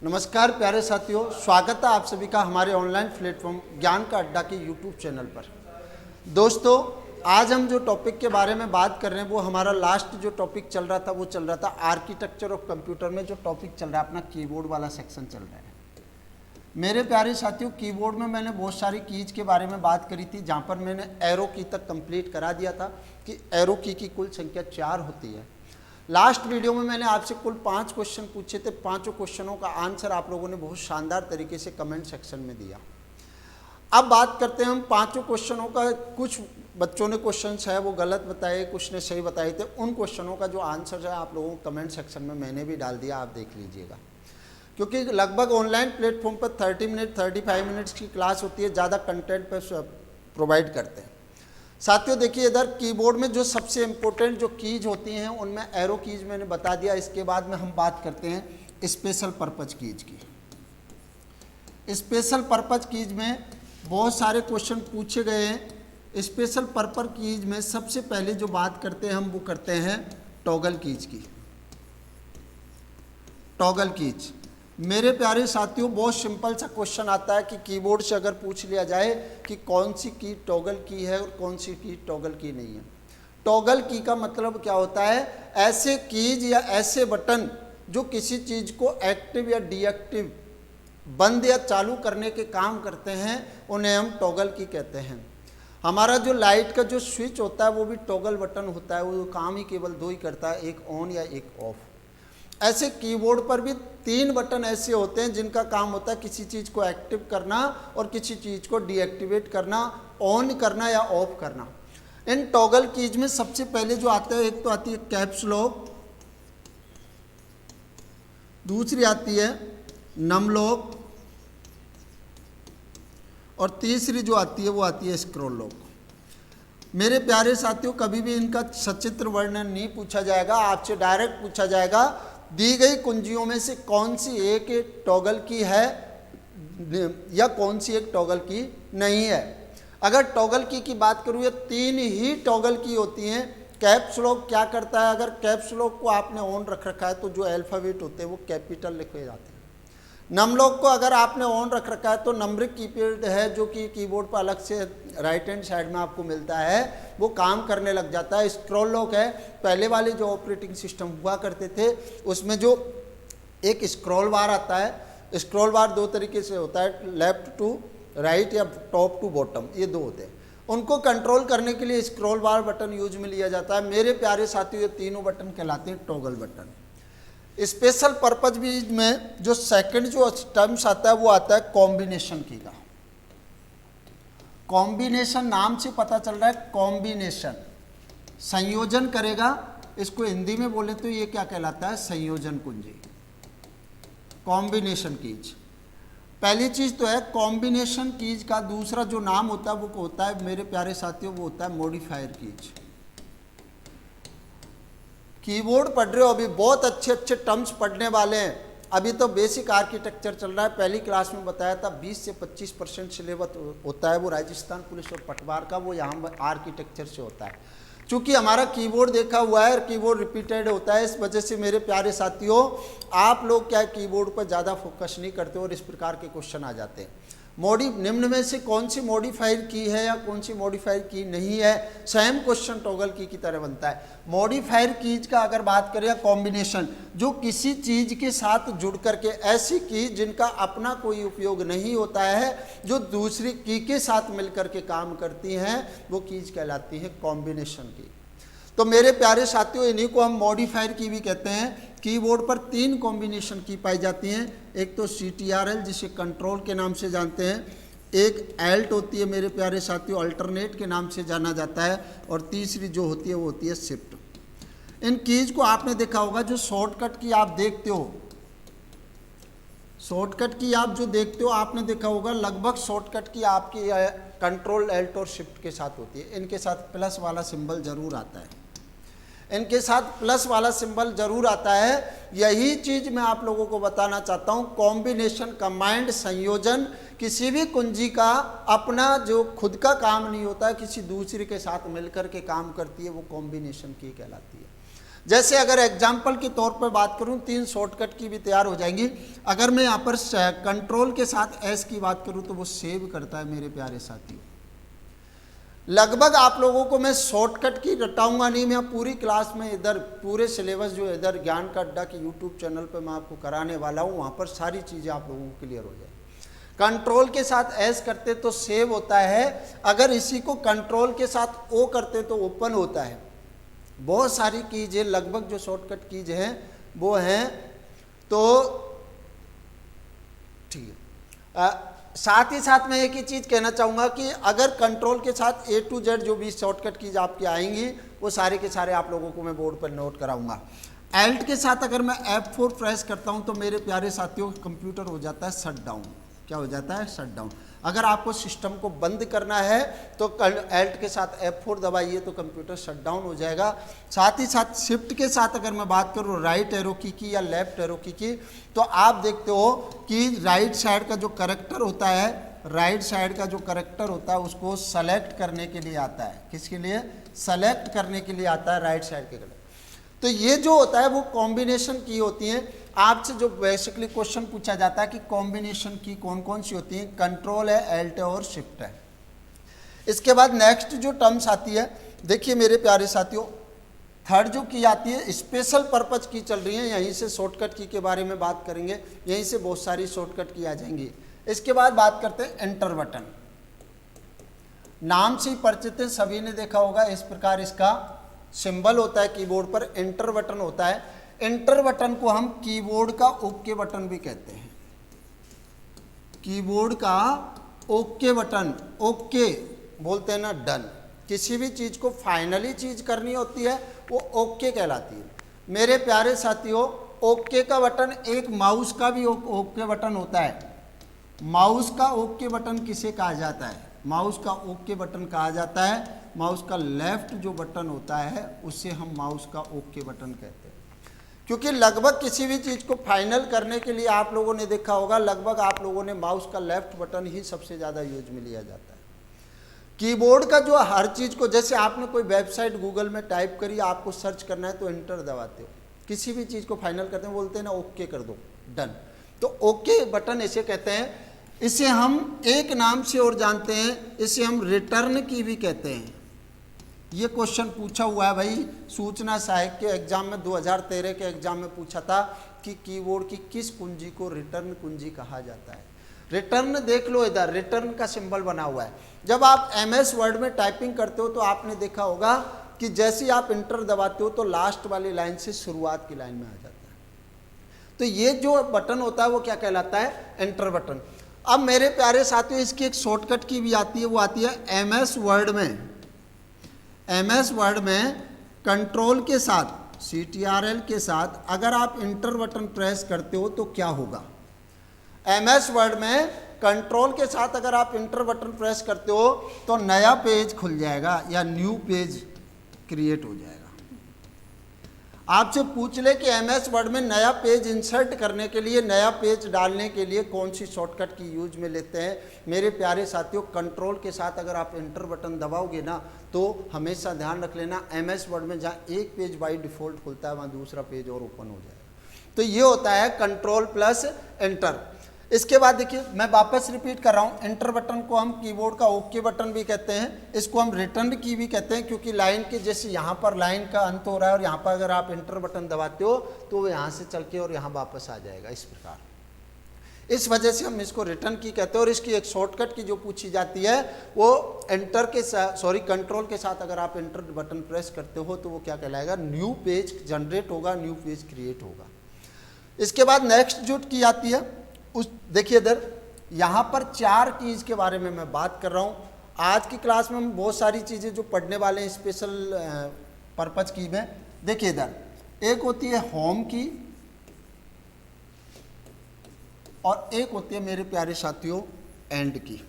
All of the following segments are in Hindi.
नमस्कार प्यारे साथियों, स्वागत है आप सभी का हमारे ऑनलाइन प्लेटफॉर्म ज्ञान का अड्डा के यूट्यूब चैनल पर। दोस्तों, आज हम जो टॉपिक के बारे में बात कर रहे हैं वो हमारा लास्ट जो टॉपिक चल रहा था वो चल रहा था आर्किटेक्चर ऑफ कंप्यूटर में जो टॉपिक चल रहा है अपना कीबोर्ड वाला सेक्शन चल रहा है। मेरे प्यारे साथियों, कीबोर्ड में मैंने बहुत सारी कीज के बारे में बात करी थी, जहाँ पर मैंने एरो की तक कंप्लीट करा दिया था कि एरो की कुल संख्या 4 होती है। लास्ट वीडियो में मैंने आपसे कुल 5 क्वेश्चन पूछे थे। 5 क्वेश्चनों का आंसर आप लोगों ने बहुत शानदार तरीके से कमेंट सेक्शन में दिया। अब बात करते हैं हम 5 क्वेश्चनों का। कुछ बच्चों ने क्वेश्चंस है वो गलत बताए, कुछ ने सही बताए थे। उन क्वेश्चनों का जो आंसर है आप लोगों को कमेंट सेक्शन में मैंने भी डाल दिया, आप देख लीजिएगा। क्योंकि लगभग ऑनलाइन प्लेटफॉर्म पर 30 मिनट 35 मिनट्स की क्लास होती है, ज़्यादा कंटेंट पर प्रोवाइड करते हैं। साथियों देखिए, इधर कीबोर्ड में जो सबसे इम्पोर्टेंट जो कीज होती हैं उनमें एरो कीज मैंने बता दिया। इसके बाद में हम बात करते हैं स्पेशल पर्पज कीज की। स्पेशल पर्पज कीज में बहुत सारे क्वेश्चन पूछे गए हैं। स्पेशल पर्पज कीज में सबसे पहले जो बात करते हैं हम वो करते हैं टॉगल कीज की। टॉगल कीज मेरे प्यारे साथियों, बहुत सिंपल सा क्वेश्चन आता है कि कीबोर्ड से अगर पूछ लिया जाए कि कौन सी की टॉगल की है और कौन सी की टॉगल की नहीं है। टॉगल की का मतलब क्या होता है? ऐसे कीज या ऐसे बटन जो किसी चीज़ को एक्टिव या डीएक्टिव, बंद या चालू करने के काम करते हैं, उन्हें हम टॉगल की कहते हैं। हमारा जो लाइट का जो स्विच होता है वो भी टॉगल बटन होता है। वो काम ही केवल 2 ही करता है, एक ऑन या एक ऑफ। ऐसे कीबोर्ड पर भी 3 बटन ऐसे होते हैं जिनका काम होता है किसी चीज़ को एक्टिव करना और किसी चीज़ को डीएक्टिवेट करना, ऑन करना या ऑफ करना। इन टॉगल कीज में सबसे पहले जो आता है, एक तो आती है कैप्स लॉक, दूसरी आती है नम लॉक और तीसरी जो आती है वो आती है स्क्रॉल लॉक। मेरे प्यारे साथियों, कभी भी इनका सचित्र वर्णन नहीं पूछा जाएगा, आपसे डायरेक्ट पूछा जाएगा दी गई कुंजियों में से कौन सी एक टॉगल की है या कौन सी एक टॉगल की नहीं है। अगर टॉगल की बात करूँ, ये 3 ही टॉगल की होती हैं। कैप्स लॉक क्या करता है? अगर कैप्स लॉक को आपने ऑन रख रखा है तो जो अल्फ़ाबेट होते हैं वो कैपिटल लिखे जाते हैं। नम लॉक को अगर आपने ऑन रख रखा है तो नंबरिक कीपैड है जो कि कीबोर्ड पर अलग से राइट हैंड साइड में आपको मिलता है, वो काम करने लग जाता है। स्क्रॉल लॉक है, पहले वाले जो ऑपरेटिंग सिस्टम हुआ करते थे उसमें जो एक स्क्रॉल बार आता है। स्क्रॉल बार 2 तरीके से होता है, लेफ्ट टू राइट या टॉप टू बॉटम, ये 2 होते हैं। उनको कंट्रोल करने के लिए स्क्रॉल बार बटन यूज में लिया जाता है। मेरे प्यारे साथियों, ये तीनों बटन कहलाते हैं टॉगल बटन। स्पेशल पर्पज भी में जो सेकंड जो टर्म्स आता है वो आता है कॉम्बिनेशन की का। कॉम्बिनेशन नाम से पता चल रहा है, कॉम्बिनेशन संयोजन करेगा। इसको हिंदी में बोले तो ये क्या कहलाता है? संयोजन कुंजी, कॉम्बिनेशन कीज। पहली चीज तो है कॉम्बिनेशन कीज का। दूसरा जो नाम होता है वो होता है मेरे प्यारे साथियों, वो होता है मॉडिफायर कीज। कीबोर्ड पढ़ रहे हो, अभी बहुत अच्छे अच्छे टर्म्स पढ़ने वाले हैं। अभी तो बेसिक आर्किटेक्चर चल रहा है। पहली क्लास में बताया था 20 से 25% सिलेबस होता है वो राजस्थान पुलिस और पटवार का, वो यहाँ आर्किटेक्चर से होता है। चूँकि हमारा कीबोर्ड देखा हुआ है और कीबोर्ड रिपीटेड होता है, इस वजह से मेरे प्यारे साथियों आप लोग क्या कीबोर्ड पर ज़्यादा फोकस नहीं करते और इस प्रकार के क्वेश्चन आ जाते हैं। निम्न में से कौन सी मॉडिफाइड की है या कौन सी मॉडिफाइड की नहीं है, सेम क्वेश्चन टॉगल की तरह बनता है। मॉडिफाइड कीज का अगर बात करें, कॉम्बिनेशन जो किसी चीज के साथ जुड़ करके, ऐसी की जिनका अपना कोई उपयोग नहीं होता है, जो दूसरी की के साथ मिलकर के काम करती हैं, वो कीज कहलाती है कॉम्बिनेशन की। तो मेरे प्यारे साथियों, इन्हीं को हम मॉडिफायर की भी कहते हैं। कीबोर्ड पर 3 कॉम्बिनेशन की पाई जाती हैं। एक तो CTRL जिसे कंट्रोल के नाम से जानते हैं, एक एल्ट होती है मेरे प्यारे साथियों, अल्टरनेट के नाम से जाना जाता है, और तीसरी जो होती है वो होती है शिफ्ट। इन कीज को आपने देखा होगा, जो शॉर्टकट की आप देखते हो, शॉर्टकट की आप जो देखते हो आपने देखा होगा, लगभग शॉर्टकट की आपकी कंट्रोल एल्ट और शिफ्ट के साथ होती है। इनके साथ प्लस वाला सिंबल जरूर आता है, इनके साथ प्लस वाला सिंबल जरूर आता है। यही चीज मैं आप लोगों को बताना चाहता हूं। कॉम्बिनेशन, कमांड, संयोजन, किसी भी कुंजी का अपना जो खुद का काम नहीं होता है, किसी दूसरे के साथ मिलकर के काम करती है, वो कॉम्बिनेशन की कहलाती है। जैसे अगर एग्जाम्पल के तौर पर बात करूं 3 शॉर्टकट की भी तैयार हो जाएंगी। अगर मैं यहाँ पर कंट्रोल के साथ एस की बात करूं तो वो सेव करता है मेरे प्यारे साथियों। लगभग आप लोगों को मैं शॉर्टकट की रटाऊंगा नहीं, मैं पूरी क्लास में इधर पूरे सिलेबस जो इधर ज्ञान का अड्डा के यूट्यूब चैनल पर मैं आपको कराने वाला हूँ, वहाँ पर सारी चीज़ें आप लोगों को क्लियर हो जाए। कंट्रोल के साथ एस करते तो सेव होता है, अगर इसी को कंट्रोल के साथ ओ करते तो ओपन होता है। बहुत सारी कीज है, लगभग जो शॉर्टकट कीज हैं वो हैं। तो ठीक है, साथ ही साथ मैं एक ही चीज़ कहना चाहूँगा कि अगर कंट्रोल के साथ ए टू जेड जो भी शॉर्टकट कीज आपकी आएंगी वो सारे के सारे आप लोगों को मैं बोर्ड पर नोट कराऊंगा। एल्ट के साथ अगर मैं F4 प्रेस करता हूँ तो मेरे प्यारे साथियों कंप्यूटर हो जाता है शट डाउन। क्या हो जाता है? Shut down. अगर आपको सिस्टम को बंद करना है तो एल्ट के साथ F4 दबाइए तो कंप्यूटर शट डाउन हो जाएगा। साथ ही साथ शिफ्ट के साथ अगर मैं बात करूँ राइट एरो की या लेफ्ट एरो की तो आप देखते हो कि राइट साइड का जो करैक्टर होता है, राइट साइड का जो करैक्टर होता है उसको सेलेक्ट करने के लिए आता है। किसके लिए? सेलेक्ट करने के लिए आता है राइट साइड के कलर। तो ये जो होता है वो कॉम्बिनेशन की होती हैं। आपसे जो बेसिकली क्वेश्चन पूछा जाता है कि कॉम्बिनेशन की कौन कौन सी होती है, कंट्रोल है, एल्ट है और शिफ्ट है। इसके बाद नेक्स्ट जो टर्म्स आती है, देखिए मेरे प्यारे साथियों, थर्ड जो की आती है स्पेशल पर्पज की चल रही है। यहीं से शॉर्टकट की के बारे में बात करेंगे, यहीं से बहुत सारी शॉर्टकट की आ जाएंगी। इसके बाद बात करते हैं एंटर बटन। नाम से ही परिचित है, सभी ने देखा होगा, इस प्रकार इसका सिंबल होता है कीबोर्ड पर, एंटर बटन होता है। एंटर बटन को हम कीबोर्ड का ओके बटन भी कहते हैं। कीबोर्ड का ओके बटन, ओके बोलते हैं ना, डन। किसी भी चीज को फाइनली चीज करनी होती है वो ओके कहलाती है। मेरे प्यारे साथियों, ओके का बटन एक माउस का भी ओके बटन होता है। माउस का ओके बटन किसे कहा जाता है? माउस का ओके बटन कहा जाता है, माउस का लेफ्ट जो बटन होता है उसे हम माउस का ओके बटन कहते हैं। क्योंकि लगभग किसी भी चीज़ को फाइनल करने के लिए आप लोगों ने देखा होगा, लगभग आप लोगों ने माउस का लेफ्ट बटन ही सबसे ज़्यादा यूज में लिया जाता है। कीबोर्ड का जो हर चीज़ को, जैसे आपने कोई वेबसाइट गूगल में टाइप करी, आपको सर्च करना है तो एंटर दबाते हो, किसी भी चीज़ को फाइनल करते हैं बोलते हैं ना ओके कर दो, डन। तो ओके बटन इसे कहते हैं। इसे हम एक नाम से और जानते हैं, इसे हम रिटर्न की भी कहते हैं। ये क्वेश्चन पूछा हुआ है भाई, सूचना सहायक के एग्जाम में 2013 के एग्जाम में पूछा था कि कीबोर्ड की किस कुंजी को रिटर्न कुंजी कहा जाता है। रिटर्न देख लो, इधर रिटर्न का सिंबल बना हुआ है। जब आप MS वर्ड में टाइपिंग करते हो तो आपने देखा होगा कि जैसे ही आप इंटर दबाते हो तो लास्ट वाली लाइन से शुरुआत की लाइन में आ जाता है। तो ये जो बटन होता है वो क्या कहलाता है? Enter button. अब मेरे प्यारे साथियों, इसकी एक शॉर्टकट की भी आती है, वो आती है MS वर्ड में। MS वर्ड में कंट्रोल के साथ, CTRL के साथ अगर आप इंटर बटन प्रेस करते हो तो क्या होगा? MS वर्ड में कंट्रोल के साथ अगर आप इंटर बटन प्रेस करते हो तो नया पेज खुल जाएगा या न्यू पेज क्रिएट हो जाएगा। आपसे पूछ ले कि MS वर्ड में नया पेज इंसर्ट करने के लिए, नया पेज डालने के लिए कौन सी शॉर्टकट की यूज में लेते हैं? मेरे प्यारे साथियों, कंट्रोल के साथ अगर आप इंटर बटन दबाओगे ना तो हमेशा ध्यान रख लेना, MS वर्ड में जहाँ एक पेज बाई डिफ़ॉल्ट खुलता है वहाँ दूसरा पेज और ओपन हो जाएगा। तो ये होता है कंट्रोल प्लस एंटर। इसके बाद देखिए, मैं वापस रिपीट कर रहा हूँ, एंटर बटन को हम कीबोर्ड का ओके बटन भी कहते हैं, इसको हम रिटर्न की भी कहते हैं, क्योंकि लाइन के जैसे यहाँ पर लाइन का अंत हो रहा है और यहाँ पर अगर आप एंटर बटन दबाते हो तो वो यहाँ से चल के और यहाँ वापस आ जाएगा, इस प्रकार। इस वजह से हम इसको रिटर्न की कहते हैं। और इसकी एक शॉर्टकट की जो पूछी जाती है वो एंटर के साथ, सॉरी कंट्रोल के साथ अगर आप एंटर बटन प्रेस करते हो तो वो क्या कहलाएगा? न्यू पेज जनरेट होगा, न्यू पेज क्रिएट होगा। इसके बाद नेक्स्ट जो की आती है उस, देखिए इधर यहाँ पर 4 कीज के बारे में मैं बात कर रहा हूँ। आज की क्लास में हम बहुत सारी चीज़ें जो पढ़ने वाले हैं स्पेशल पर्पज की में। देखिए इधर एक होती है होम की और एक होती है मेरे प्यारे साथियों एंड की।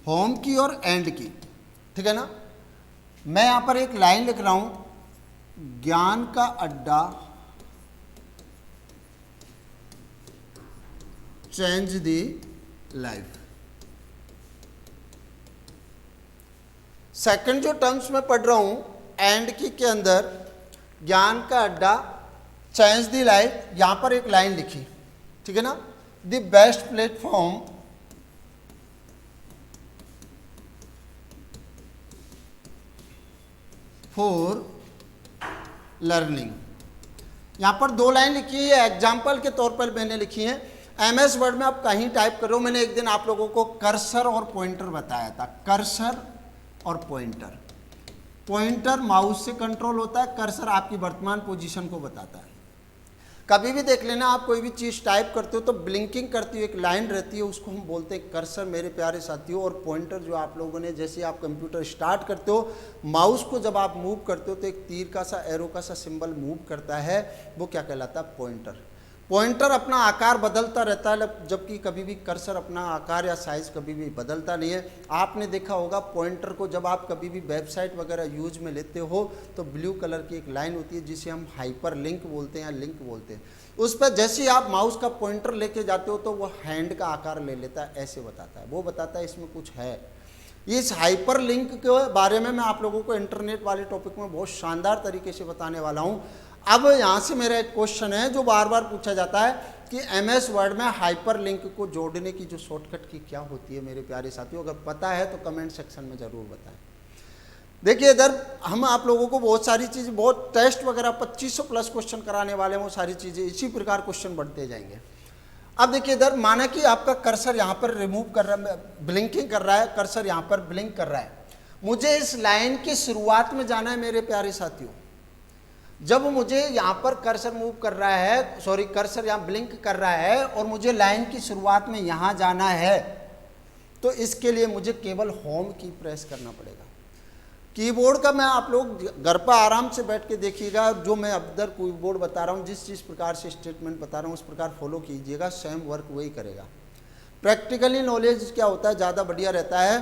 होम की और एंड की, ठीक है ना। मैं यहाँ पर एक लाइन लिख रहा हूँ, ज्ञान का अड्डा चेंज दी लाइफ। सेकंड जो टर्म्स में पढ़ रहा हूं एंड की के अंदर ज्ञान का अड्डा चेंज दी लाइफ, यहाँ पर एक लाइन लिखी, ठीक है ना, the best platform for learning. यहाँ पर 2 लाइन लिखी है, एग्जाम्पल के तौर पर मैंने लिखी है। MS वर्ड में आप कहीं टाइप करो, मैंने एक दिन आप लोगों को कर्सर और पॉइंटर बताया था, कर्सर और पॉइंटर। पॉइंटर माउस से कंट्रोल होता है, कर्सर आपकी वर्तमान पोजीशन को बताता है। कभी भी देख लेना, आप कोई भी चीज़ टाइप करते हो तो ब्लिंकिंग करती हुई एक लाइन रहती है, उसको हम बोलते हैं कर्सर मेरे प्यारे साथियों। और पॉइंटर जो आप लोगों ने, जैसे आप कंप्यूटर स्टार्ट करते हो, माउस को जब आप मूव करते हो तो एक तीर का सा, एरो का सा सिंबल मूव करता है, वो क्या कहलाता है, पॉइंटर। पॉइंटर अपना आकार बदलता रहता है, जबकि कभी भी कर्सर अपना आकार या साइज़ कभी भी बदलता नहीं है। आपने देखा होगा पॉइंटर को जब आप कभी भी वेबसाइट वगैरह यूज में लेते हो तो ब्लू कलर की एक लाइन होती है जिसे हम हाइपर लिंक बोलते हैं या लिंक बोलते हैं। उस पर जैसे ही आप माउस का पॉइंटर लेके जाते हो तो वो हैंड का आकार ले लेता है, ऐसे बताता है, वो बताता है इसमें कुछ है। इस हाइपर लिंक के बारे में मैं आप लोगों को इंटरनेट वाले टॉपिक में बहुत शानदार तरीके से बताने वाला हूँ। अब यहाँ से मेरा एक क्वेश्चन है जो बार बार पूछा जाता है कि MS वर्ड में हाइपर लिंक को जोड़ने की जो शॉर्टकट की क्या होती है मेरे प्यारे साथियों, अगर पता है तो कमेंट सेक्शन में ज़रूर बताएं। देखिए इधर हम आप लोगों को बहुत सारी चीज़, बहुत टेस्ट वगैरह 2500 प्लस क्वेश्चन कराने वाले हैं, वो सारी चीज़ें इसी प्रकार क्वेश्चन बढ़ते जाएंगे। अब देखिए इधर माना कि आपका कर्सर यहाँ पर रिमूव कर रहा है, ब्लिंकिंग कर रहा है, कर्सर यहाँ पर ब्लिंक कर रहा है। मुझे इस लाइन की शुरुआत में जाना है मेरे प्यारे साथियों। जब मुझे यहाँ पर कर्सर मूव कर रहा है, सॉरी कर्सर यहाँ ब्लिंक कर रहा है और मुझे लाइन की शुरुआत में यहाँ जाना है, तो इसके लिए मुझे केवल होम की प्रेस करना पड़ेगा। कीबोर्ड का मैं आप लोग घर पर आराम से बैठ के देखिएगा, जो मैं अब इधर कीबोर्ड बता रहा हूँ, जिस प्रकार से स्टेटमेंट बता रहा हूँ उस प्रकार फॉलो कीजिएगा, सेम वर्क वही करेगा। प्रैक्टिकली नॉलेज क्या होता है, ज़्यादा बढ़िया रहता है।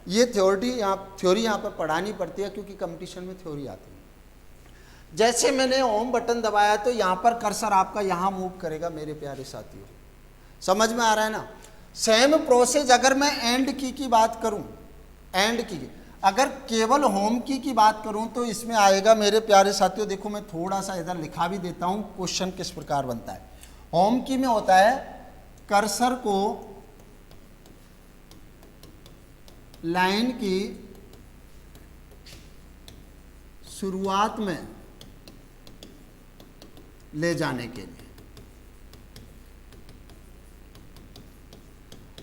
ये थ्योरी यहाँ पर पढ़ानी पड़ती है क्योंकि कंपटीशन में थ्योरी आती है। जैसे मैंने होम बटन दबाया तो यहाँ पर कर्सर आपका यहाँ मूव करेगा मेरे प्यारे साथियों, समझ में आ रहा है ना। सेम प्रोसेस अगर मैं एंड की बात करूँ, एंड की अगर केवल होम की बात करूँ तो इसमें आएगा मेरे प्यारे साथियों। देखो मैं थोड़ा सा इधर लिखा भी देता हूँ, क्वेश्चन किस प्रकार बनता है। होम की में होता है कर्सर को लाइन की शुरुआत में ले जाने के लिए।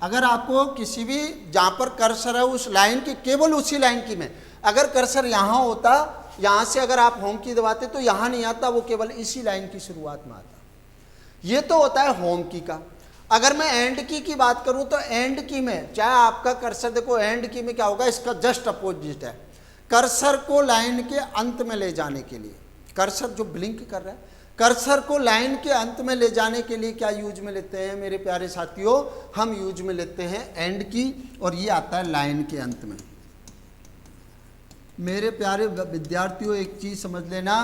अगर आपको किसी भी जहां पर कर्सर है उस लाइन की, केवल उसी लाइन की में अगर कर्सर यहां होता, यहां से अगर आप होम की दबाते तो यहां नहीं आता, वो केवल इसी लाइन की शुरुआत में आता। ये तो होता है होम की का। अगर मैं एंड की बात करूं तो एंड की में चाहे आपका कर्सर, देखो एंड की में क्या होगा, इसका जस्ट अपोजिट है। कर्सर को लाइन के अंत में ले जाने के लिए, कर्सर जो ब्लिंक कर रहा है, कर्सर को लाइन के अंत में ले जाने के लिए क्या यूज में लेते हैं मेरे प्यारे साथियों, हम यूज में लेते हैं एंड की, और ये आता है लाइन के अंत में। मेरे प्यारे विद्यार्थियों एक चीज समझ लेना,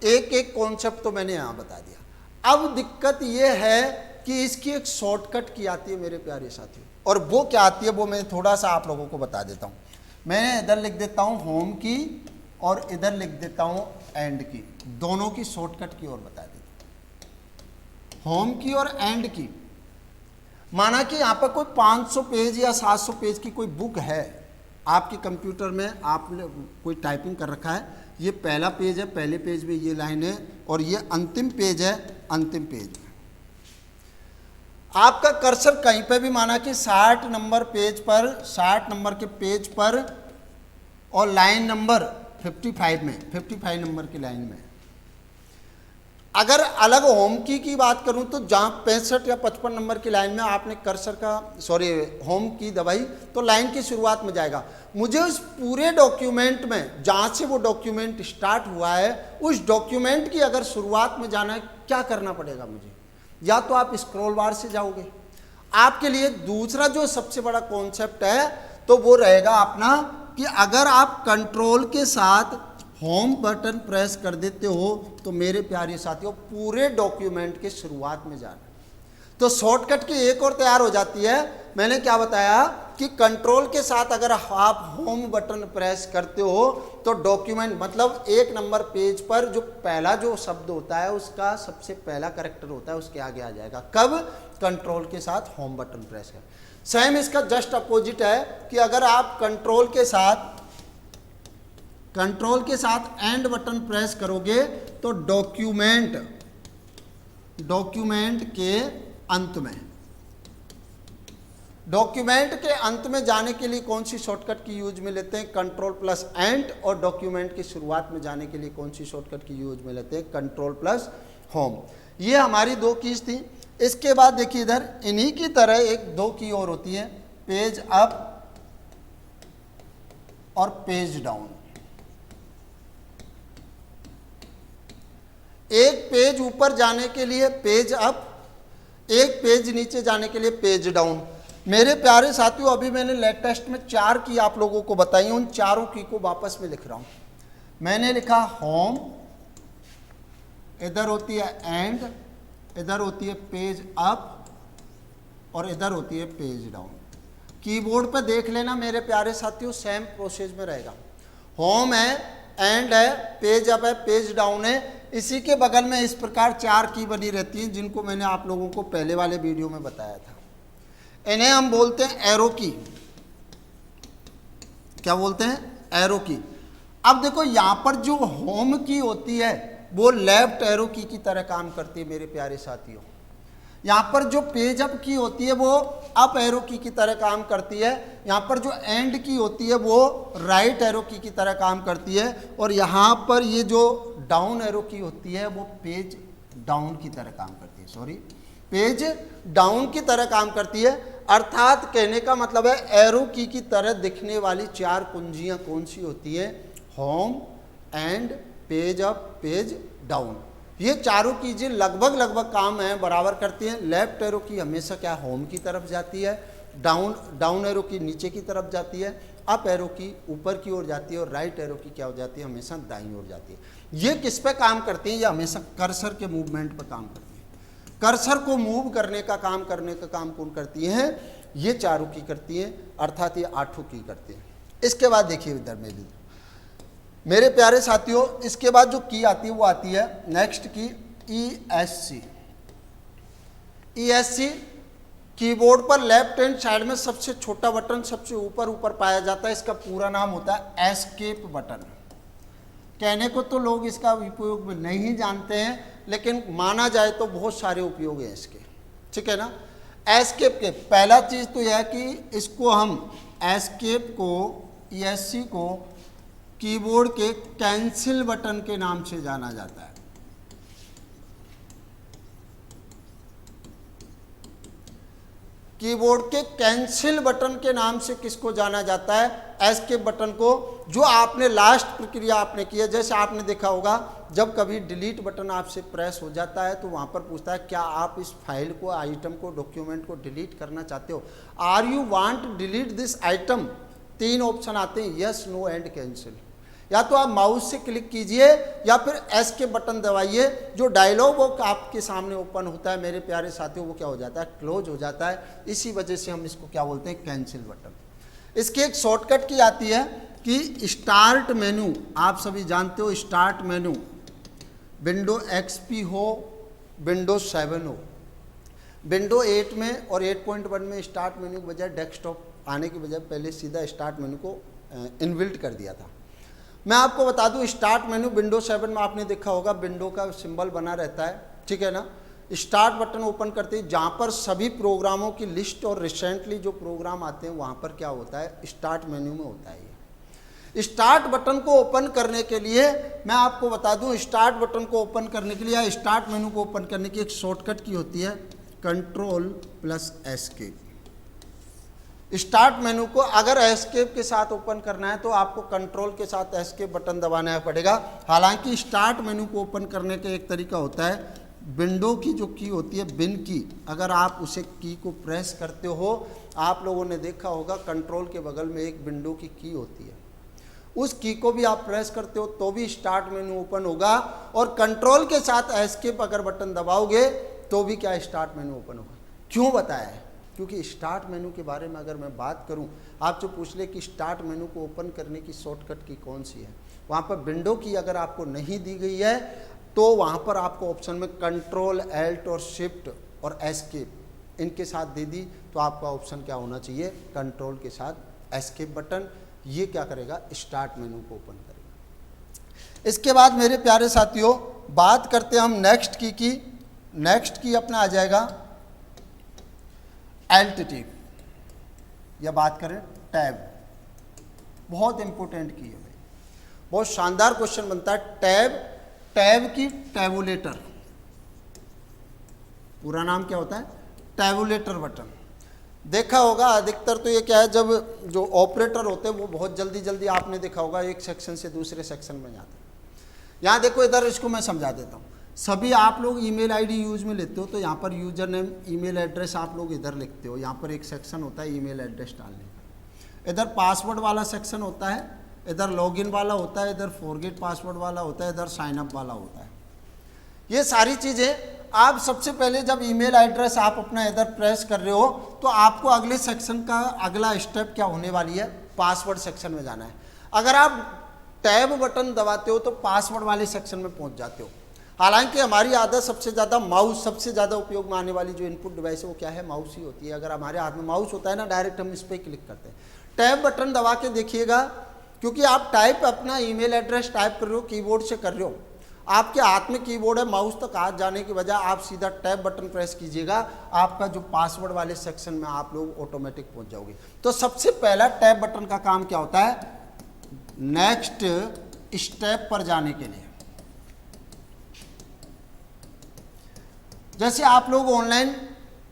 एक एक कॉन्सेप्ट तो मैंने यहां बता दिया। अब दिक्कत ये है कि इसकी एक शॉर्टकट की आती है मेरे प्यारे साथियों, और वो क्या आती है वो मैं थोड़ा सा आप लोगों को बता देता हूं। मैं इधर लिख देता हूं होम की और इधर लिख देता हूं एंड की, दोनों की शॉर्टकट की ओर बता देता हूं। होम की और एंड की, माना कि यहां पर कोई 500 पेज या 700 पेज की कोई बुक है आपके कंप्यूटर में, आपने कोई टाइपिंग कर रखा है, ये पहला पेज है, पहले पेज में ये लाइन है और ये अंतिम पेज है, अंतिम पेज में आपका कर्सर कहीं पे भी माना कि 60 नंबर पेज पर, 60 नंबर के पेज पर और लाइन नंबर 55 में, 55 नंबर की लाइन में। अगर अलग होम की बात करूं तो जहां 65 या 55 नंबर की लाइन में आपने कर्सर का, सॉरी होम की दबाई तो लाइन की शुरुआत में जाएगा। मुझे उस पूरे डॉक्यूमेंट में जहां से वो डॉक्यूमेंट स्टार्ट हुआ है उस डॉक्यूमेंट की अगर शुरुआत में जाना है, क्या करना पड़ेगा मुझे? या तो आप स्क्रॉल बार से जाओगे। आपके लिए दूसरा जो सबसे बड़ा कॉन्सेप्ट है तो वो रहेगा अपना कि अगर आप कंट्रोल के साथ होम बटन प्रेस कर देते हो तो मेरे प्यारे साथियों पूरे डॉक्यूमेंट के शुरुआत में जाना, तो शॉर्टकट की एक और तैयार हो जाती है। मैंने क्या बताया, कि कंट्रोल के साथ अगर आप होम बटन प्रेस करते हो तो डॉक्यूमेंट मतलब 1 नंबर पेज पर जो पहला जो शब्द होता है उसका सबसे पहला कैरेक्टर होता है उसके आगे आ जाएगा। कब? कंट्रोल के साथ होम बटन प्रेस कर। सेम इसका जस्ट अपोजिट है कि अगर आप कंट्रोल के साथ एंड बटन प्रेस करोगे तो डॉक्यूमेंट के अंत में जाने के लिए कौन सी शॉर्टकट की यूज में लेते हैं? Control plus and. और डॉक्यूमेंट की शुरुआत में जाने के लिए कौन सी शॉर्टकट की यूज में लेते हैं? Control plus home. ये हमारी 2 कीज थी। इसके बाद देखिए इधर इन्हीं की तरह एक 2 की और होती है, पेज अप और पेज डाउन। एक पेज ऊपर जाने के लिए पेज अप, एक पेज नीचे जाने के लिए पेज डाउन। मेरे प्यारे साथियों, अभी मैंने लेटेस्ट में 4 की आप लोगों को बताई, उन चारों की को वापस में लिख रहा हूं। मैंने लिखा होम, इधर होती है एंड, इधर होती है पेज अप और इधर होती है पेज डाउन। कीबोर्ड पे देख लेना मेरे प्यारे साथियों, सेम प्रोसेस में रहेगा। होम है, एंड है, पेज अप है, पेज डाउन है। इसी के बगल में इस प्रकार 4 की बनी रहती हैं जिनको मैंने आप लोगों को पहले वाले वीडियो में बताया था। इन्हें हम बोलते हैं एरो की। क्या बोलते हैं? एरो की। अब देखो यहां पर जो होम की होती है वो लेफ्ट एरो की तरह काम करती है मेरे प्यारे साथियों। यहाँ पर जो पेज अप की होती है वो अप एरो की तरह काम करती है। यहाँ पर जो एंड की होती है वो राइट एरो की तरह काम करती है। और यहाँ पर ये जो डाउन एरो की होती है वो पेज डाउन की तरह काम करती है, पेज डाउन की तरह काम करती है। अर्थात कहने का मतलब है एरो की तरह दिखने वाली 4 कुंजियाँ कौन सी होती है? Home, and, page up, page down. ये चारों कीजिए लगभग काम है बराबर करती हैं। लेफ्ट एरो की हमेशा क्या होम की तरफ जाती है, डाउन एरो की नीचे की तरफ जाती है, अप एरो की ऊपर की ओर जाती है और राइट एरो की क्या हो जाती है? हमेशा दाईं ओर जाती है। ये किस पे काम करती हैं? ये हमेशा कर्सर के मूवमेंट पर काम करती है। कर्सर को मूव करने का काम कौन करती हैं? ये चारों की करती हैं, अर्थात ये 8 की करती हैं। इसके बाद देखिए इधर मेरे प्यारे साथियों, इसके बाद जो की आती है वो आती है नेक्स्ट की ESC। ESC कीबोर्ड पर लेफ्ट हैंड साइड में सबसे छोटा बटन सबसे ऊपर पाया जाता है। इसका पूरा नाम होता है एस्केप बटन। कहने को तो लोग इसका उपयोग नहीं जानते हैं, लेकिन माना जाए तो बहुत सारे उपयोग हैं इसके, ठीक है ना। एस्केप के पहला चीज़ तो यह है कि इसको हम एस्केप को ESC को कीबोर्ड के कैंसिल बटन के नाम से जाना जाता है। कीबोर्ड के कैंसिल बटन के नाम से किसको जाना जाता है? एस्केप बटन को। जो आपने लास्ट प्रक्रिया आपने की है, जैसे आपने देखा होगा जब कभी डिलीट बटन आपसे प्रेस हो जाता है तो वहां पर पूछता है क्या आप इस फाइल को, आइटम को, डॉक्यूमेंट को डिलीट करना चाहते हो? Are you want delete this item? 3 option आते हैं, यस, नो एंड कैंसिल। या तो आप माउस से क्लिक कीजिए या फिर एस्केप बटन दबाइए। जो डायलॉग बॉक्स आपके सामने ओपन होता है मेरे प्यारे साथियों वो क्या हो जाता है? क्लोज हो जाता है। इसी वजह से हम इसको क्या बोलते हैं? Cancel button. इसकी एक शॉर्टकट की आती है कि स्टार्ट मेनू। आप सभी जानते हो स्टार्ट मेनू विंडो XP हो, विंडो 7 हो, विंडो 8 में और 8.1 में स्टार्ट मेनू के बजाय डेस्कटॉप आने के बजाय पहले सीधा स्टार्ट मेनू को इनबिल्ट कर दिया था। मैं आपको बता दूं स्टार्ट मेनू विंडो 7 में आपने देखा होगा विंडो का सिंबल बना रहता है, ठीक है ना। स्टार्ट बटन ओपन करते ही जहाँ पर सभी प्रोग्रामों की लिस्ट और रिसेंटली जो प्रोग्राम आते हैं वहाँ पर क्या होता है? स्टार्ट मेन्यू में होता है। ये स्टार्ट बटन को ओपन करने के लिए मैं आपको बता दूं स्टार्ट बटन को ओपन करने के लिए या स्टार्ट मेन्यू को ओपन करने की एक शॉर्टकट की होती है Ctrl+Escape। स्टार्ट मेनू को अगर एस्केप के साथ ओपन करना है तो आपको कंट्रोल के साथ एस्केप बटन दबाना पड़ेगा। हालांकि स्टार्ट मेनू को ओपन करने का एक तरीका होता है विंडो की जो की होती है बिन की, अगर आप उसे की को प्रेस करते हो, आप लोगों ने देखा होगा कंट्रोल के बगल में एक विंडो की होती है, उस की को भी आप प्रेस करते हो तो भी स्टार्ट मेनू ओपन होगा। और कंट्रोल के साथ एस्केप अगर बटन दबाओगे तो भी क्या स्टार्ट मेनू ओपन होगा। क्यों बताया है? क्योंकि स्टार्ट मेनू के बारे में अगर मैं बात करूं, आप जो पूछ ले कि स्टार्ट मेनू को ओपन करने की शॉर्टकट की कौन सी है, वहाँ पर विंडो की अगर आपको नहीं दी गई है तो वहाँ पर आपको ऑप्शन में कंट्रोल एल्ट और शिफ्ट और एस्केप इनके साथ दे दी, तो आपका ऑप्शन क्या होना चाहिए, कंट्रोल के साथ एस्केप बटन। ये क्या करेगा, स्टार्ट मेनू को ओपन करेगा। इसके बाद मेरे प्यारे साथियों बात करते हैं हम नेक्स्ट की नेक्स्ट की अपना आ जाएगा एल्ट टैब, या बात करें टैब, बहुत इंपॉर्टेंट की है भाई, बहुत शानदार क्वेश्चन बनता है। टैब की टैबुलेटर, पूरा नाम क्या होता है, टैबुलेटर बटन। देखा होगा अधिकतर तो ये क्या है, जब जो ऑपरेटर होते हैं वो बहुत जल्दी जल्दी, आपने देखा होगा एक सेक्शन से दूसरे सेक्शन में जाते हैं। यहाँ देखो इधर, इसको मैं समझा देता हूँ। सभी आप लोग ईमेल आईडी यूज में लेते हो, तो यहाँ पर यूजर नेम ईमेल एड्रेस आप लोग इधर लिखते हो, यहाँ पर एक सेक्शन होता है ईमेल एड्रेस डालने का, इधर पासवर्ड वाला सेक्शन होता है, इधर लॉगिन वाला होता है, इधर फॉरगेट पासवर्ड वाला होता है, इधर साइन अप वाला होता है। ये सारी चीज़ें आप सबसे पहले जब ईमेल एड्रेस आप अपना इधर प्रेस कर रहे हो तो आपको अगले सेक्शन का अगला स्टेप क्या होने वाली है, पासवर्ड सेक्शन में जाना है। अगर आप टैब बटन दबाते हो तो पासवर्ड वाले सेक्शन में पहुंच जाते हो। हालांकि हमारी आदत सबसे ज़्यादा माउस, सबसे ज़्यादा उपयोग में आने वाली जो इनपुट डिवाइस है वो क्या है, माउस ही होती है। अगर हमारे हाथ में माउस होता है ना, डायरेक्ट हम इस पर क्लिक करते हैं। टैब बटन दबा के देखिएगा, क्योंकि आप टाइप अपना ईमेल एड्रेस टाइप कर रहे हो, कीबोर्ड से कर रहे हो, आपके हाथ में कीबोर्ड है, माउस तक हाथ जाने की बजाय आप सीधा टैब बटन प्रेस कीजिएगा, आपका जो पासवर्ड वाले सेक्शन में आप लोग ऑटोमेटिक पहुंच जाओगे। तो सबसे पहला टैब बटन का काम क्या होता है, नेक्स्ट स्टेप पर जाने के लिए। जैसे आप लोग ऑनलाइन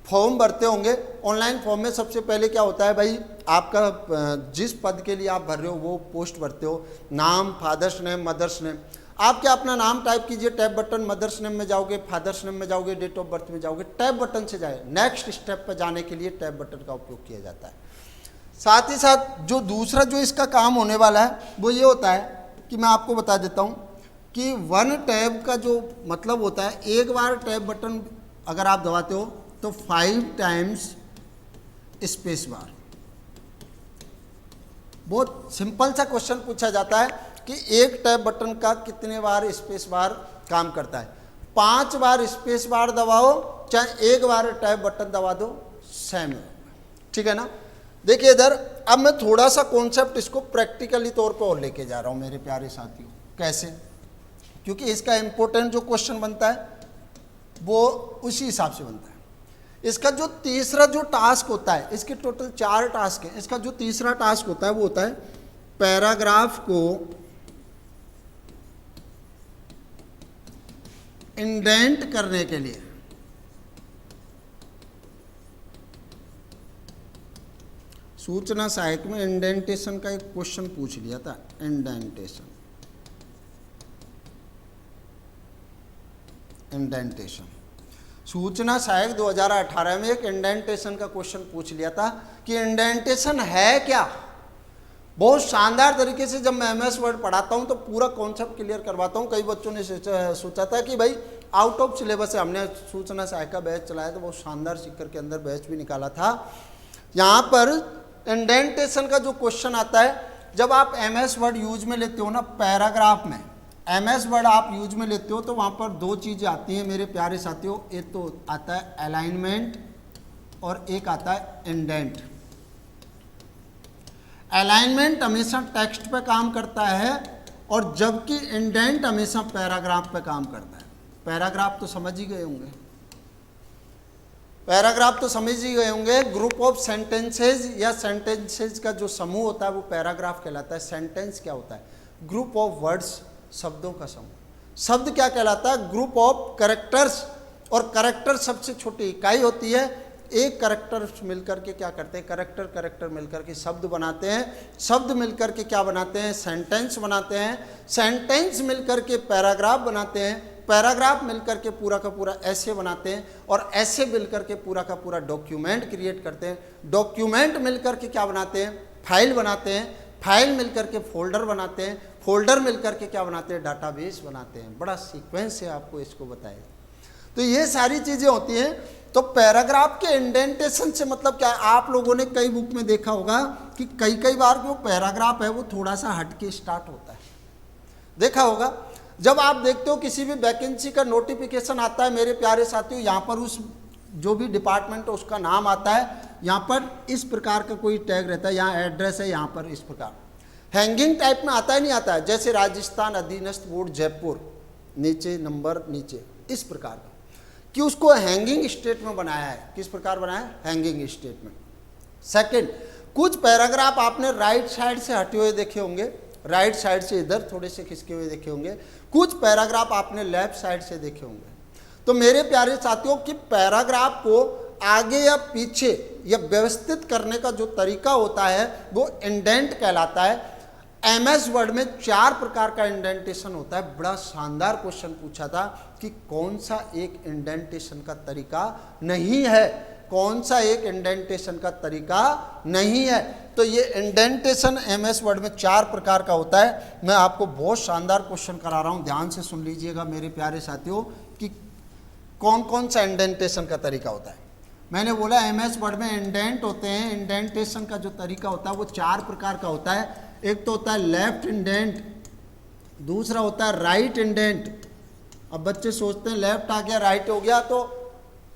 फॉर्म भरते होंगे, ऑनलाइन फॉर्म में सबसे पहले क्या होता है भाई, आपका जिस पद के लिए आप भर रहे हो वो पोस्ट भरते हो, नाम, फादर्स नेम, मदर्स नेम। आप क्या अपना नाम टाइप कीजिए, टैब बटन, मदर्स नेम में जाओगे, फादर्स नेम में जाओगे, डेट ऑफ बर्थ में जाओगे, टैब बटन से जाए। नेक्स्ट स्टेप पर जाने के लिए टैब बटन का उपयोग किया जाता है। साथ ही साथ जो दूसरा जो इसका काम होने वाला है वो ये होता है कि मैं आपको बता देता हूँ कि वन टैब का जो मतलब होता है, एक बार टैब बटन अगर आप दबाते हो तो 5 टाइम्स स्पेस बार। बहुत सिंपल सा क्वेश्चन पूछा जाता है कि एक टैब बटन का कितने बार स्पेस बार काम करता है। 5 बार स्पेस बार दबाओ, चाहे एक बार टैब बटन दबा दो, सेम है, ठीक है ना। देखिए इधर, अब मैं थोड़ा सा कॉन्सेप्ट इसको प्रैक्टिकली तौर पे और लेके जा रहा हूँ मेरे प्यारे साथियों। कैसे, क्योंकि इसका इम्पोर्टेंट जो क्वेश्चन बनता है वो उसी हिसाब से बनता है। इसका जो तीसरा जो टास्क होता है, इसके टोटल 4 टास्क हैं। इसका जो तीसरा टास्क होता है वो होता है पैराग्राफ को इंडेंट करने के लिए। सूचना सहायक में इंडेंटेशन का एक क्वेश्चन पूछ लिया था, इंडेंटेशन। सूचना सहायक 2018 में एक इंडेंटेशन का क्वेश्चन पूछ लिया था कि इंडेंटेशन है क्या। बहुत शानदार तरीके से जब मैं MS वर्ड पढ़ाता हूं तो पूरा कॉन्सेप्ट क्लियर करवाता हूं। कई बच्चों ने सोचा था कि भाई आउट ऑफ सिलेबस है, हमने सूचना सहायक का बैच चलाया तो बहुत शानदार सीकर के अंदर बैच भी निकाला था। यहाँ पर इंडेंटेशन का जो क्वेश्चन आता है, जब आप MS वर्ड यूज में लेते हो ना, पैराग्राफ में MS वर्ड आप यूज में लेते हो तो वहाँ पर 2 चीज़ें आती हैं मेरे प्यारे साथियों। एक तो आता है अलाइनमेंट और एक आता है इंडेंट। अलाइनमेंट हमेशा टेक्स्ट पे काम करता है और जबकि इंडेंट हमेशा पैराग्राफ पे काम करता है। पैराग्राफ तो समझ ही गए होंगे, पैराग्राफ तो समझ ही गए होंगे। ग्रुप ऑफ सेंटेंसेज या सेंटेंसेज का जो समूह होता है वो पैराग्राफ कहलाता है। सेंटेंस क्या होता है, ग्रुप ऑफ वर्ड्स, शब्दों का समूह। शब्द क्या कहलाता है, ग्रुप ऑफ कैरेक्टर्स, और कैरेक्टर सबसे छोटी इकाई होती है। एक कैरेक्टर मिलकर के क्या करते हैं, कैरेक्टर मिलकर के शब्द बनाते हैं। शब्द मिलकर के क्या बनाते हैं, सेंटेंस बनाते हैं। सेंटेंस मिलकर के पैराग्राफ बनाते हैं। पैराग्राफ मिलकर के पूरा का पूरा ऐसे बनाते हैं और ऐसे मिलकर के पूरा का पूरा डॉक्यूमेंट क्रिएट करते हैं। डॉक्यूमेंट मिलकर के क्या बनाते हैं, फाइल बनाते हैं। फाइल मिलकर के फोल्डर बनाते हैं। फोल्डर मिलकर के क्या बनाते हैं, डाटाबेस बनाते हैं। बड़ा सीक्वेंस है, आपको इसको बताया। तो ये सारी चीज़ें होती हैं। तो पैराग्राफ के इंडेंटेशन से मतलब क्या है, आप लोगों ने कई बुक में देखा होगा कि कई बार जो पैराग्राफ है वो थोड़ा सा हट के स्टार्ट होता है, देखा होगा। जब आप देखते हो किसी भी वैकेंसी का नोटिफिकेशन आता है मेरे प्यारे साथियों, यहाँ पर उस जो भी डिपार्टमेंट है उसका नाम आता है, यहाँ पर इस प्रकार का कोई टैग रहता है, यहाँ एड्रेस है, यहाँ पर इस प्रकार हैंगिंग टाइप में आता है, नहीं आता है, जैसे राजस्थान अधीनस्थ बोर्ड जयपुर, नीचे नंबर नीचे, इस प्रकार का, कि उसको हैंगिंग स्टेट में बनाया है। किस प्रकार बनाया है? हैंगिंग स्टेट में। सेकंड, कुछ पैराग्राफ आपने राइट साइड से हटे हुए देखे होंगे, राइट साइड से इधर थोड़े से खिसके हुए देखे होंगे, कुछ पैराग्राफ आपने लेफ्ट साइड से देखे होंगे। तो मेरे प्यारे साथियों कि पैराग्राफ को आगे या पीछे या व्यवस्थित करने का जो तरीका होता है वो इंडेंट कहलाता है। एमएस वर्ड में 4 प्रकार का इंडेंटेशन होता है। बड़ा शानदार क्वेश्चन पूछा था कि कौन सा एक इंडेंटेशन का तरीका नहीं है, कौन सा एक इंडेंटेशन का तरीका नहीं है। तो ये इंडेंटेशन एमएस वर्ड में 4 प्रकार का होता है। मैं आपको बहुत शानदार क्वेश्चन करा रहा हूँ, ध्यान से सुन लीजिएगा मेरे प्यारे साथियों कि कौन कौन सा इंडेंटेशन का तरीका होता है। मैंने बोला एमएस वर्ड में इंडेंट होते हैं, इंडेंटेशन का जो तरीका होता है वो 4 प्रकार का होता है। एक तो होता है लेफ्ट इंडेंट, दूसरा होता है राइट इंडेंट। अब बच्चे सोचते हैं लेफ्ट आ गया राइट हो गया तो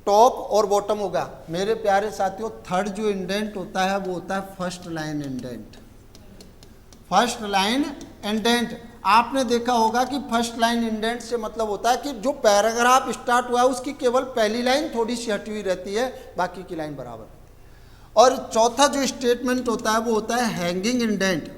टॉप और बॉटम होगा। मेरे प्यारे साथियों थर्ड जो इंडेंट होता है वो होता है first line indent. First line indent आपने देखा होगा कि फर्स्ट लाइन इंडेंट से मतलब होता है कि जो पैराग्राफ स्टार्ट हुआ है उसकी केवल पहली लाइन थोड़ी सी हटी हुई रहती है, बाकी की लाइन बराबर। और चौथा जो स्टेटमेंट होता है वो होता है हैंगिंग इंडेंट।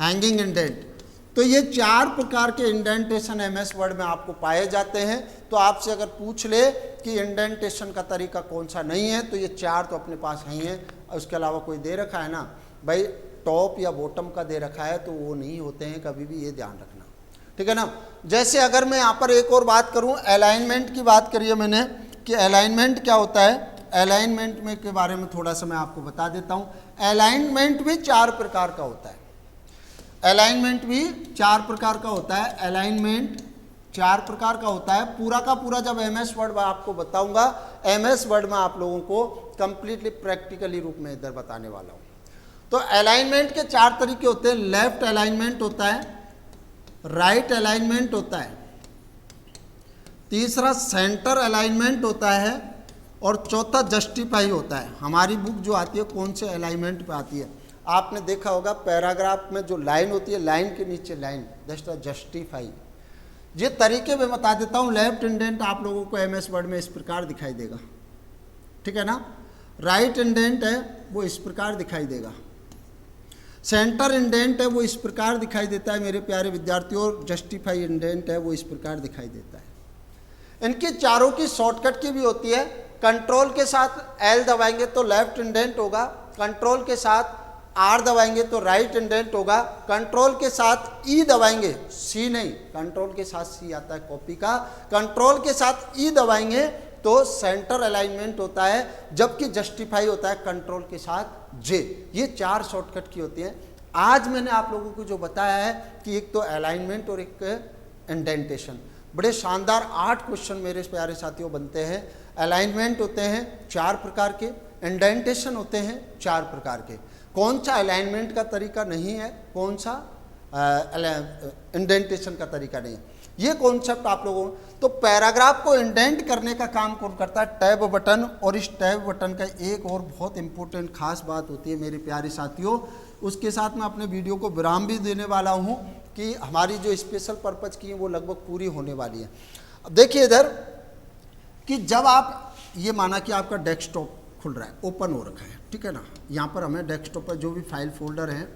Hanging indent. तो ये 4 प्रकार के इंडेंटेशन एमएस वर्ड में आपको पाए जाते हैं। तो आपसे अगर पूछ ले कि इंडेंटेशन का तरीका कौन सा नहीं है तो ये 4 तो अपने पास ही हैं, और उसके अलावा कोई दे रखा है ना भाई टॉप या बॉटम का दे रखा है तो वो नहीं होते हैं कभी भी, ये ध्यान रखना, ठीक है ना। जैसे अगर मैं यहाँ पर एक और बात करूँ, अलाइनमेंट की बात करिए मैंने कि अलाइनमेंट क्या होता है। अलाइनमेंट में के बारे में थोड़ा सा मैं आपको बता देता हूँ। अलाइनमेंट भी 4 प्रकार का होता है। अलाइनमेंट भी 4 प्रकार का होता है। अलाइनमेंट 4 प्रकार का होता है। पूरा का पूरा जब एमएस वर्ड में आपको बताऊंगा, एमएस वर्ड में आप लोगों को कंप्लीटली प्रैक्टिकली रूप में इधर बताने वाला हूँ। तो अलाइनमेंट के 4 तरीके होते हैं। लेफ्ट अलाइनमेंट होता है, राइट अलाइनमेंट होता है, तीसरा सेंटर अलाइनमेंट होता है और चौथा जस्टिफाई होता है। हमारी बुक जो आती है कौन से अलाइनमेंट पे आती है, आपने देखा होगा पैराग्राफ में जो लाइन होती है, लाइन के नीचे लाइन जस्टिफाई। ये तरीके में बता देता हूँ। लेफ्ट इंडेंट आप लोगों को एमएस वर्ड में इस प्रकार दिखाई देगा, ठीक है ना। राइट इंडेंट है वो इस प्रकार दिखाई देगा। सेंटर इंडेंट है वो इस प्रकार दिखाई देता है मेरे प्यारे विद्यार्थियों। और जस्टिफाई इंडेंट है वो इस प्रकार दिखाई देता है। इनकी चारों की शॉर्टकट की भी होती है। कंट्रोल के साथ एल दबाएंगे तो लेफ्ट इंडेंट होगा, कंट्रोल के साथ आर दबाएंगे तो राइट इंडेंट होगा, कंट्रोल के साथ ई दबाएंगे, सी नहीं, कंट्रोल के साथ सी आता है कॉपी का, कंट्रोल के साथ ई दबाएंगे तो सेंटर अलाइनमेंट होता है, जबकि जस्टिफाई होता है कंट्रोल के साथ जे। ये 4 शॉर्टकट की होती हैं। आज मैंने आप लोगों को जो बताया है कि एक तो अलाइनमेंट और एक इंडेंटेशन, बड़े शानदार 8 क्वेश्चन मेरे प्यारे साथियों बनते हैं। अलाइनमेंट होते हैं 4 प्रकार के, इंडेंटेशन होते हैं 4 प्रकार के। कौन सा अलाइनमेंट का तरीका नहीं है, कौन सा इंडेंटेशन का तरीका नहीं है, ये कॉन्सेप्ट आप लोगों। तो पैराग्राफ को इंडेंट करने का काम कौन करता है? Tab button. और इस टैब बटन का एक और बहुत इंपॉर्टेंट खास बात होती है मेरे प्यारे साथियों, उसके साथ मैं अपने वीडियो को विराम भी देने वाला हूँ कि हमारी जो स्पेशल पर्पज़ की है वो लगभग पूरी होने वाली है। अब देखिए इधर कि जब आप ये माना कि आपका डेस्कटॉप खुल रहा है, ओपन हो रखा है, ठीक है ना। यहाँ पर हमें डेस्कटॉप पर जो भी फाइल फोल्डर हैं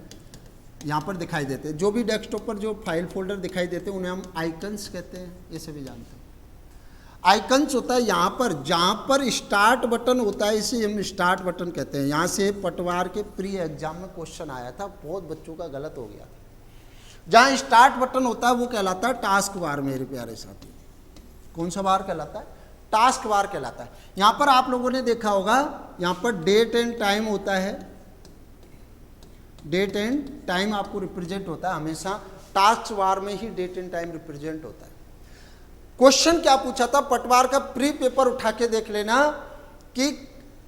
यहाँ पर दिखाई देते हैं। जो भी डेस्कटॉप पर जो फाइल फोल्डर दिखाई देते हैं उन्हें हम आइकन्स कहते हैं, ये सभी जानते हैं। आइकन्स होता है यहाँ पर, जहाँ पर स्टार्ट बटन होता है इसे हम स्टार्ट बटन कहते हैं। यहाँ से पटवार के प्री एग्जाम में क्वेश्चन आया था, बहुत बच्चों का गलत हो गया। जहाँ स्टार्ट बटन होता है वो कहलाता है टास्क बार मेरे प्यारे साथी। कौन सा बार कहलाता है? टास्क बार कहलाता है। यहाँ पर आप लोगों ने देखा होगा, यहाँ पर डेट एंड टाइम होता है, डेट एंड टाइम आपको रिप्रेजेंट होता है हमेशा। टास्क बार में ही डेट एंड टाइम रिप्रेजेंट होता है। क्वेश्चन क्या पूछा था, पटवार का प्री पेपर उठा के देख लेना कि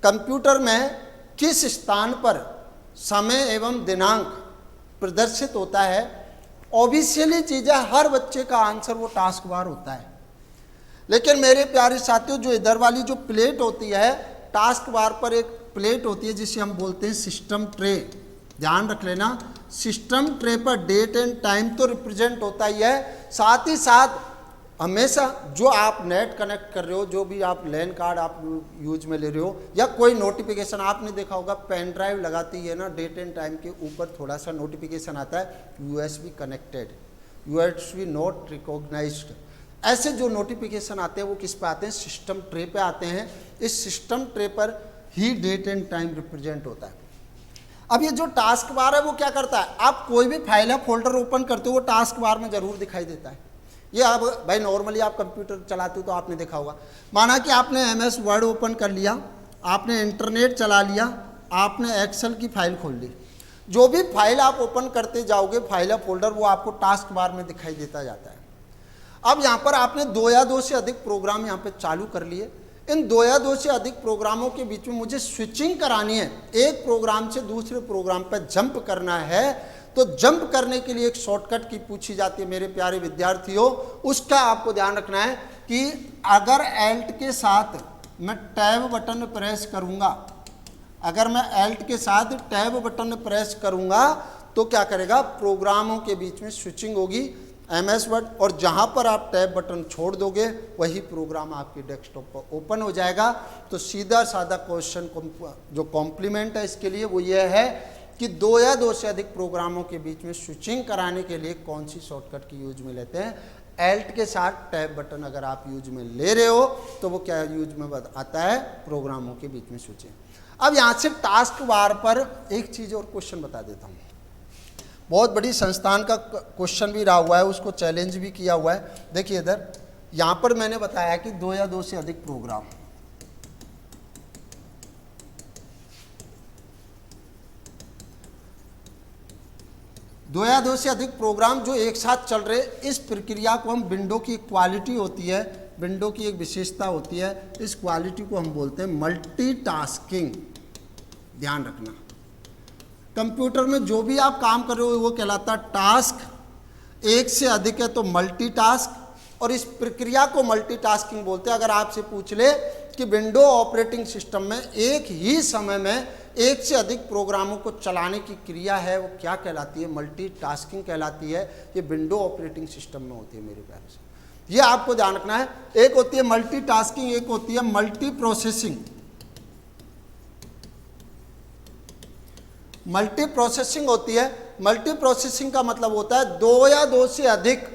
कंप्यूटर में किस स्थान पर समय एवं दिनांक प्रदर्शित होता है। ऑब्वियसली चीज़ है, हर बच्चे का आंसर वो टास्क बार होता है, लेकिन मेरे प्यारे साथियों जो इधर वाली जो प्लेट होती है, टास्क बार पर एक प्लेट होती है जिसे हम बोलते हैं सिस्टम ट्रे। ध्यान रख लेना, सिस्टम ट्रे पर डेट एंड टाइम तो रिप्रेजेंट होता ही है, साथ ही साथ हमेशा जो आप नेट कनेक्ट कर रहे हो, जो भी आप लैन कार्ड आप यूज में ले रहे हो, या कोई नोटिफिकेशन आपने देखा होगा पेन ड्राइव लगाती है ना, डेट एंड टाइम के ऊपर थोड़ा सा नोटिफिकेशन आता है USB connected, USB not recognised. ऐसे जो नोटिफिकेशन आते हैं वो किस पे आते हैं, सिस्टम ट्रे पे आते हैं। इस सिस्टम ट्रे पर ही डेट एंड टाइम रिप्रेजेंट होता है। अब ये जो टास्क बार है वो क्या करता है, आप कोई भी फाइल या फोल्डर ओपन करते हो वो टास्क बार में जरूर दिखाई देता है। ये अब भाई नॉर्मली आप कंप्यूटर चलाते हो तो आपने देखा होगा, माना कि आपने MS वर्ड ओपन कर लिया, आपने इंटरनेट चला लिया, आपने एक्सेल की फाइल खोल ली, जो भी फाइल आप ओपन करते जाओगे फाइल या फोल्डर वो आपको टास्क बार में दिखाई देता जाता है। अब यहाँ पर आपने 2 या 2 से अधिक प्रोग्राम यहाँ पे चालू कर लिए, इन 2 या 2 से अधिक प्रोग्रामों के बीच में मुझे स्विचिंग करानी है, एक प्रोग्राम से दूसरे प्रोग्राम पर जंप करना है। तो जंप करने के लिए एक शॉर्टकट की पूछी जाती है मेरे प्यारे विद्यार्थियों, उसका आपको ध्यान रखना है कि अगर Alt के साथ मैं टैब बटन प्रेस करूंगा, अगर मैं Alt के साथ टैब बटन प्रेस करूंगा तो क्या करेगा, प्रोग्रामों के बीच में स्विचिंग होगी MS वर्ड, और जहां पर आप टैब बटन छोड़ दोगे वही प्रोग्राम आपके डेस्कटॉप पर ओपन हो जाएगा। तो सीधा साधा क्वेश्चन जो कॉम्प्लीमेंट है इसके लिए वो ये है कि 2 या 2 से अधिक प्रोग्रामों के बीच में स्विचिंग कराने के लिए कौन सी शॉर्टकट की यूज में लेते हैं। Alt के साथ टैब बटन अगर आप यूज में ले रहे हो तो वो क्या यूज में आता है, प्रोग्रामों के बीच में स्विचिंग। अब यहाँ से टास्क बार पर एक चीज़ और क्वेश्चन बता देता हूँ, बहुत बड़ी संस्थान का क्वेश्चन भी रहा हुआ है, उसको चैलेंज भी किया हुआ है। देखिए इधर यहाँ पर मैंने बताया कि 2 या 2 से अधिक प्रोग्राम, 2 या 2 से अधिक प्रोग्राम जो एक साथ चल रहे, इस प्रक्रिया को हम विंडो की क्वालिटी होती है, विंडो की एक विशेषता होती है, इस क्वालिटी को हम बोलते हैं मल्टीटास्किंग। ध्यान रखना, कंप्यूटर में जो भी आप काम कर रहे हो वो कहलाता है टास्क, एक से अधिक है तो मल्टीटास्क, और इस प्रक्रिया को मल्टीटास्किंग बोलते हैं। अगर आपसे पूछ ले कि विंडो ऑपरेटिंग सिस्टम में एक ही समय में एक से अधिक प्रोग्रामों को चलाने की क्रिया है वो क्या कहलाती है, मल्टीटास्किंग कहलाती है। ये विंडो ऑपरेटिंग सिस्टम में होती है मेरे प्यारे से, ये आपको ध्यान रखना है। एक होती है मल्टीटास्किंग, एक होती है मल्टी प्रोसेसिंग। मल्टी प्रोसेसिंग होती है, मल्टी प्रोसेसिंग का मतलब होता है 2 या 2 से अधिक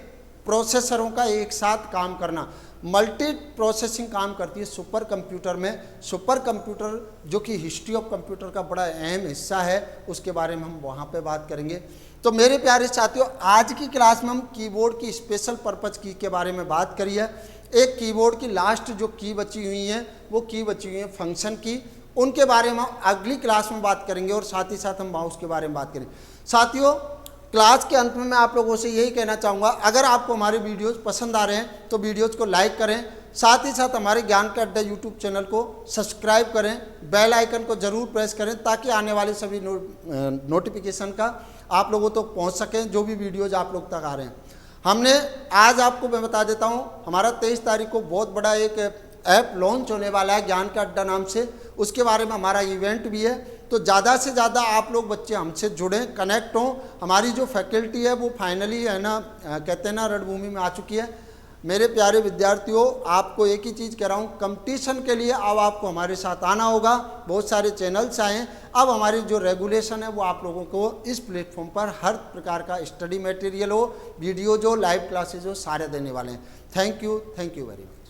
प्रोसेसरों का एक साथ काम करना। मल्टी प्रोसेसिंग काम करती है सुपर कंप्यूटर में। सुपर कंप्यूटर जो कि हिस्ट्री ऑफ कंप्यूटर का बड़ा अहम हिस्सा है, उसके बारे में हम वहाँ पे बात करेंगे। तो मेरे प्यारे साथियों, आज की क्लास में हम कीबोर्ड की स्पेशल पर्पज़ की के बारे में बात करी है। एक कीबोर्ड की लास्ट जो की बची हुई है वो की बची हुई है फंक्शन की, उनके बारे में हम अगली क्लास में बात करेंगे, और साथ ही साथ हम माउस के बारे में बात करेंगे। साथियों, क्लास के अंत में मैं आप लोगों से यही कहना चाहूँगा, अगर आपको हमारे वीडियोस पसंद आ रहे हैं तो वीडियोस को लाइक करें, साथ ही साथ हमारे ज्ञान का अड्डा यूट्यूब चैनल को सब्सक्राइब करें, बेल आइकन को ज़रूर प्रेस करें ताकि आने वाले सभी नोटिफिकेशन का आप लोगों तक पहुँच सकें, जो भी वीडियोज़ आप लोग तक आ रहे हैं। हमने आज आपको मैं बता देता हूँ, हमारा 23 तारीख को बहुत बड़ा एक ऐप लॉन्च होने वाला है ज्ञान का अड्डा नाम से, उसके बारे में हमारा इवेंट भी है। तो ज़्यादा से ज़्यादा आप लोग बच्चे हमसे जुड़ें, कनेक्ट हों। हमारी जो फैकल्टी है वो फाइनली है ना, कहते हैं ना, रणभूमि में आ चुकी है। मेरे प्यारे विद्यार्थियों, आपको एक ही चीज़ कह रहा हूँ, कंपटीशन के लिए अब आपको हमारे साथ आना होगा। बहुत सारे चैनल्स आए, अब हमारी जो रेगुलेशन है वो आप लोगों को इस प्लेटफॉर्म पर हर प्रकार का स्टडी मटेरियल हो, वीडियो जो लाइव क्लासेज हो, सारे देने वाले हैं। Thank you very much.